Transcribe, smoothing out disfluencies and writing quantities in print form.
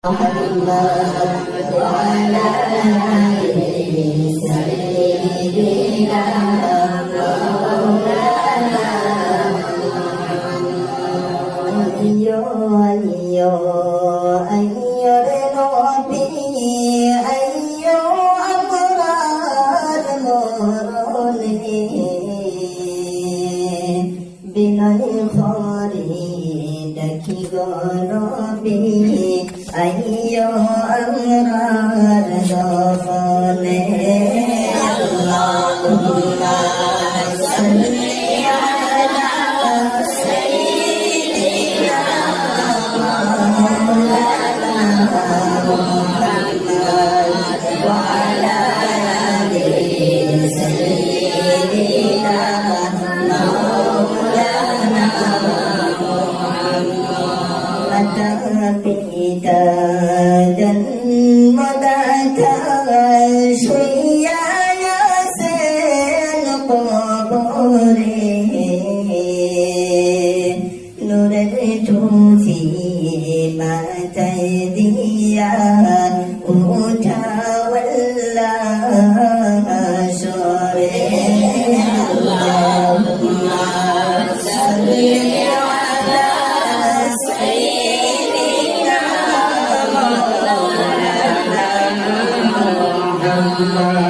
وعلى آله سيدنا مولانا أيو أيو أيو ربي أيو أبرار مروني بناي خاري ربي أيو أمرار غفلي اللهم صل على سيدنا مولانا محمد وعلى آله سيدنا مولانا Pita dan madaka shriya yasen qabore nur tufi mataydiya uta walla shore Allahumma salli ala sayyidina Allah